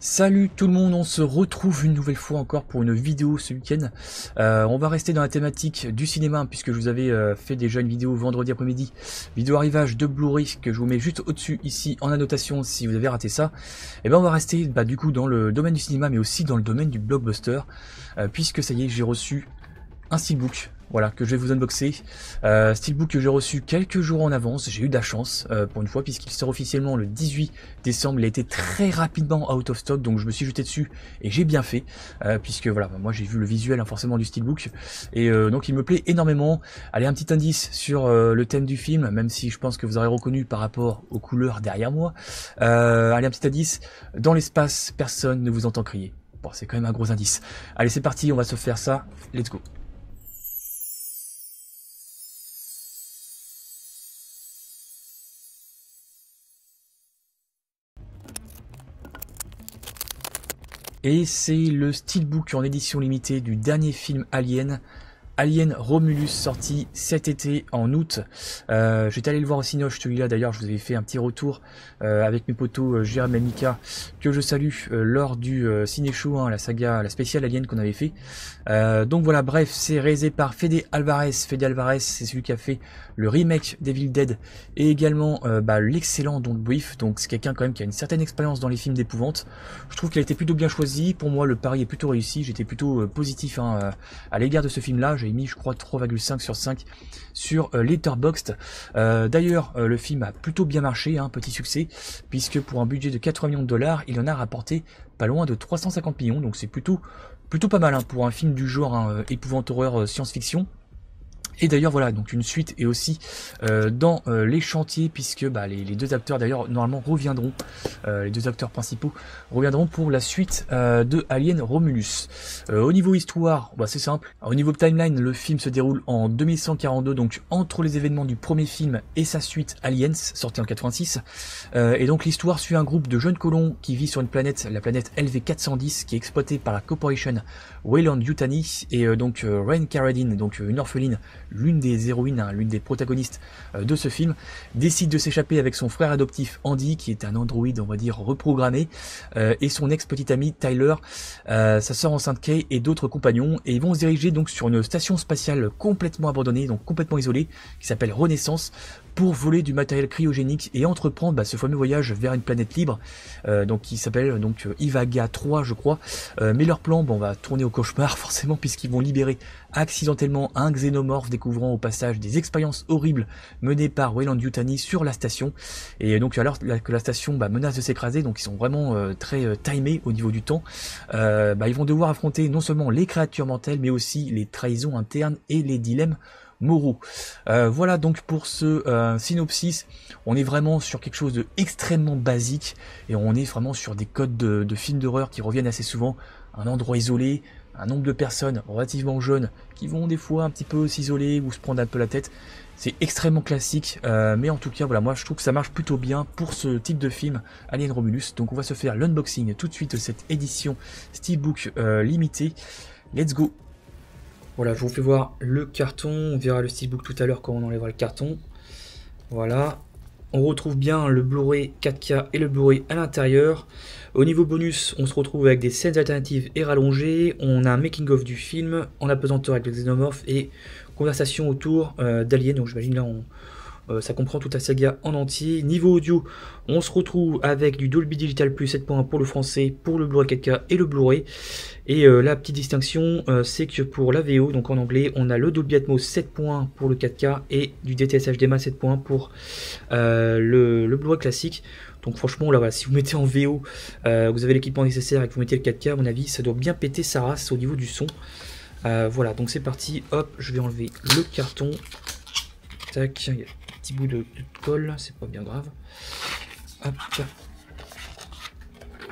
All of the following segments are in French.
Salut tout le monde, on se retrouve une nouvelle fois encore pour une vidéo ce week-end. On va rester dans la thématique du cinéma puisque je vous avais fait déjà une vidéo vendredi après-midi, vidéo arrivage de Blu-ray que je vous mets juste au-dessus ici en annotation si vous avez raté ça. Et ben on va rester du coup dans le domaine du cinéma mais aussi dans le domaine du blockbuster puisque ça y est j'ai reçu un steelbook. Voilà, que je vais vous unboxer. Steelbook que j'ai reçu quelques jours en avance. J'ai eu de la chance pour une fois puisqu'il sort officiellement le 18 décembre. Il a été très rapidement out of stock, donc je me suis jeté dessus et j'ai bien fait puisque voilà, moi j'ai vu le visuel forcément du Steelbook et donc il me plaît énormément. Allez, un petit indice sur le thème du film, même si je pense que vous aurez reconnu par rapport aux couleurs derrière moi. Allez, un petit indice, dans l'espace, personne ne vous entend crier. Bon, c'est quand même un gros indice. Allez, c'est parti, on va se faire ça. Let's go. Et c'est le Steelbook en édition limitée du dernier film Alien, Alien Romulus, sorti cet été en août. J'étais allé le voir au Cinoche, celui-là d'ailleurs, je vous avais fait un petit retour avec mes potos Jérôme et Mika, que je salue lors du Ciné Show, la saga, la spéciale Alien qu'on avait fait. Donc voilà, bref, c'est réalisé par Fede Alvarez. Fede Alvarez, c'est celui qui a fait le remake d'Evil Dead et également l'excellent Don't Breathe. Donc c'est quelqu'un quand même qui a une certaine expérience dans les films d'épouvante. Je trouve qu'il a été plutôt bien choisi. Pour moi, le pari est plutôt réussi. J'étais plutôt positif à l'égard de ce film-là. J'ai mis, je crois, 3,5 sur 5 sur Letterboxd. D'ailleurs, le film a plutôt bien marché, petit succès, puisque pour un budget de 80 millions de dollars, il en a rapporté pas loin de 350 millions. Donc c'est plutôt pas mal pour un film du genre épouvante horreur science-fiction. Et d'ailleurs voilà, donc une suite est aussi dans les chantiers puisque les deux acteurs d'ailleurs normalement reviendront, les deux acteurs principaux reviendront pour la suite de Alien Romulus. Au niveau histoire, c'est simple. Au niveau timeline, le film se déroule en 2142, donc entre les événements du premier film et sa suite Aliens, sorti en 86. Et donc l'histoire suit un groupe de jeunes colons qui vit sur une planète, la planète LV410, qui est exploitée par la corporation Weyland-Yutani, et donc Rain Carradine, donc une orpheline, l'une des héroïnes, l'une des protagonistes de ce film, décide de s'échapper avec son frère adoptif Andy, qui est un androïde, on va dire, reprogrammé, et son ex-petit ami Tyler, sa sœur enceinte Kay et d'autres compagnons, et ils vont se diriger donc sur une station spatiale complètement abandonnée, donc complètement isolée, qui s'appelle Renaissance, pour voler du matériel cryogénique et entreprendre ce fameux voyage vers une planète libre, donc qui s'appelle donc Ivaga 3 je crois. Mais leur plan va tourner au cauchemar forcément, puisqu'ils vont libérer accidentellement un xénomorphe, découvrant au passage des expériences horribles menées par Weyland-Yutani sur la station. Et donc alors que la station menace de s'écraser, donc ils sont vraiment très timés au niveau du temps, ils vont devoir affronter non seulement les créatures mortelles mais aussi les trahisons internes et les dilemmes moraux. Voilà donc pour ce synopsis. On est vraiment sur quelque chose de extrêmement basique et on est vraiment sur des codes de films d'horreur qui reviennent assez souvent. Un endroit isolé, un nombre de personnes relativement jeunes qui vont des fois un petit peu s'isoler ou se prendre un peu la tête. C'est extrêmement classique, mais en tout cas voilà, moi je trouve que ça marche plutôt bien pour ce type de film Alien Romulus. Donc on va se faire l'unboxing tout de suite de cette édition Steelbook limitée. Let's go. Voilà, je vous fais voir le carton, on verra le steelbook tout à l'heure quand on enlèvera le carton. Voilà, on retrouve bien le Blu-ray 4K et le Blu-ray à l'intérieur. Au niveau bonus, on se retrouve avec des scènes alternatives et rallongées. On a un making-of du film en apesanteur avec le xénomorphe et conversation autour d'Alien. Donc j'imagine là ça comprend toute la saga en entier. Niveau audio, on se retrouve avec du Dolby Digital Plus 7.1 pour le français, pour le Blu-ray 4K et le Blu-ray. Et la petite distinction, c'est que pour la VO, donc en anglais, on a le Dolby Atmos 7.1 pour le 4K et du DTS HDMI 7.1 pour le Blu-ray classique. Donc franchement, là, voilà, si vous mettez en VO, vous avez l'équipement nécessaire et que vous mettez le 4K, à mon avis, ça doit bien péter sa race au niveau du son. Voilà, donc c'est parti. Hop, je vais enlever le carton. Tac, il y a un petit bout de colle, c'est pas bien grave. Hop.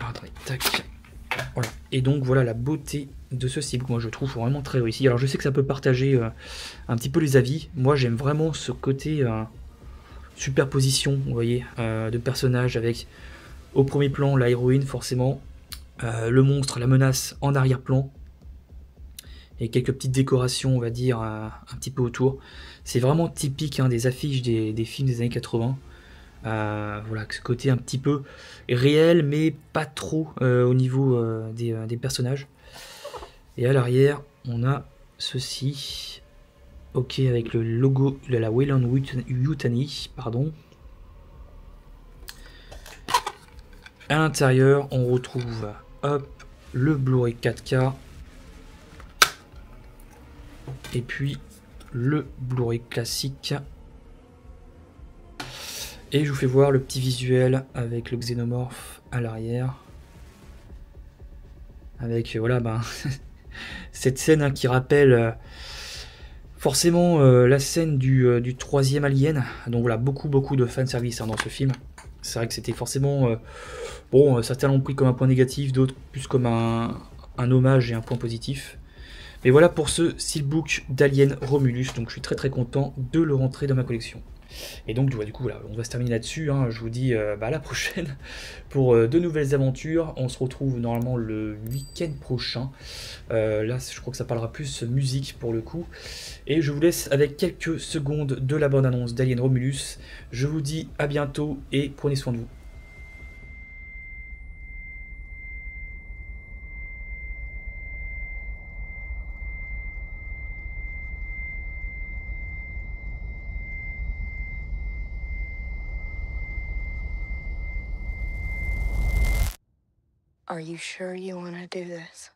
Attendez, tac. Voilà. Et donc voilà la beauté de ce steelbook, moi je trouve vraiment très réussi. Alors je sais que ça peut partager un petit peu les avis. Moi j'aime vraiment ce côté superposition, vous voyez, de personnages avec au premier plan la héroïne forcément, le monstre, la menace en arrière-plan, et quelques petites décorations, on va dire, un petit peu autour. C'est vraiment typique des affiches des films des années 80. Voilà, ce côté un petit peu réel, mais pas trop au niveau des personnages. Et à l'arrière, on a ceci. Ok, avec le logo de la Weyland Yutani, pardon. À l'intérieur, on retrouve, hop, le Blu-ray 4K. Et puis, le Blu-ray classique. Et je vous fais voir le petit visuel avec le xénomorphe à l'arrière. Avec, voilà, ben, cette scène hein, qui rappelle forcément la scène du troisième Alien. Donc voilà, beaucoup de fanservice hein, dans ce film. C'est vrai que c'était forcément... bon, certains l'ont pris comme un point négatif, d'autres plus comme un hommage et un point positif. Mais voilà pour ce steelbook d'Alien Romulus. Donc je suis très content de le rentrer dans ma collection. Et donc du coup voilà, on va se terminer là-dessus, hein. Je vous dis à la prochaine pour de nouvelles aventures. On se retrouve normalement le week-end prochain. Là je crois que ça parlera plus musique pour le coup. Et je vous laisse avec quelques secondes de la bande-annonce d'Alien Romulus. Je vous dis à bientôt et prenez soin de vous. Are you sure you want to do this?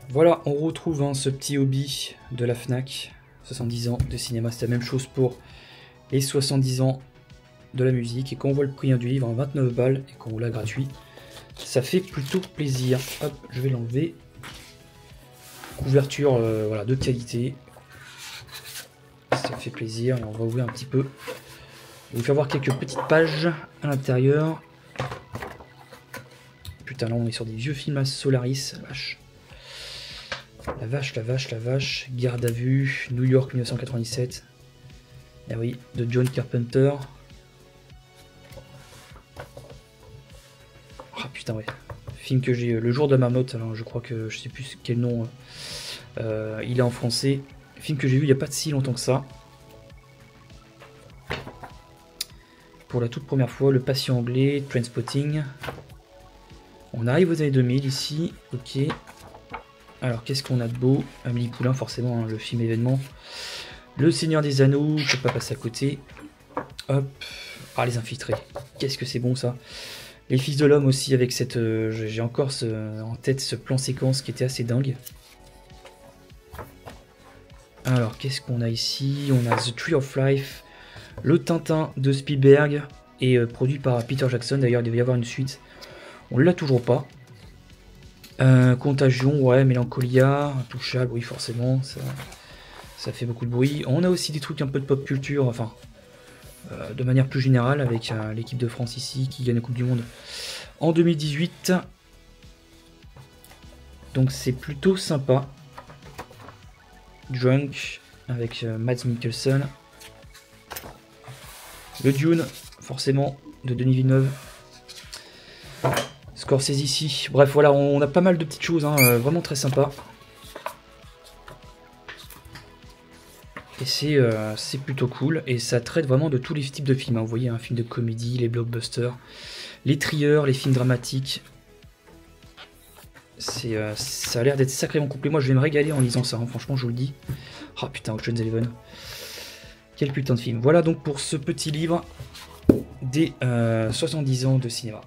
Voilà, on retrouve hein, ce petit hobby de la FNAC. 70 ans de cinéma, c'est la même chose pour les 70 ans de la musique. Et quand on voit le prix hein, du livre, 29 balles, et qu'on l'a gratuit, ça fait plutôt plaisir. Hop, je vais l'enlever. Couverture voilà, de qualité. Ça fait plaisir. Et on va ouvrir un petit peu. Je vais vous faire voir quelques petites pages à l'intérieur. Putain, là on est sur des vieux films à Solaris. Vache. La vache. Garde à vue. New York 1997. Ah oui, de John Carpenter. Ah putain, ouais. Film que j'ai le jour de ma motte. Alors je crois que je sais plus quel nom il est en français. Film que j'ai vu il n'y a pas de si longtemps que ça. Pour la toute première fois, Le Patient anglais, Trainspotting. On arrive aux années 2000 ici. Ok. Alors qu'est-ce qu'on a de beau? Amélie Poulain, forcément, hein, le film événement. Le Seigneur des Anneaux, je peux pas passer à côté. Hop. Ah, Les Infiltrés. Qu'est-ce que c'est bon ça. Les Fils de l'Homme aussi, avec cette... j'ai encore en tête ce plan séquence qui était assez dingue. Alors, qu'est-ce qu'on a ici? On a The Tree of Life, le Tintin de Spielberg, et produit par Peter Jackson. D'ailleurs, il devait y avoir une suite. On l'a toujours pas. Contagion, ouais, Mélancolia, Intouchable, oui, forcément, ça fait beaucoup de bruit. On a aussi des trucs un peu de pop culture, enfin, de manière plus générale, avec l'équipe de France ici, qui gagne la Coupe du Monde en 2018. Donc c'est plutôt sympa. Drunk, avec Mads Mikkelsen. Le Dune, forcément, de Denis Villeneuve. Scorsese ici. Bref, voilà, on a pas mal de petites choses, hein, vraiment très sympa. Et c'est plutôt cool. Et ça traite vraiment de tous les types de films. Hein. Vous voyez, un film de comédie, les blockbusters, les trieurs, les films dramatiques. Ça a l'air d'être sacrément complet. Moi, je vais me régaler en lisant ça, hein, franchement, je vous le dis. Ah oh, putain, Ocean's Eleven. Quel putain de film. Voilà donc pour ce petit livre des 70 ans de cinéma.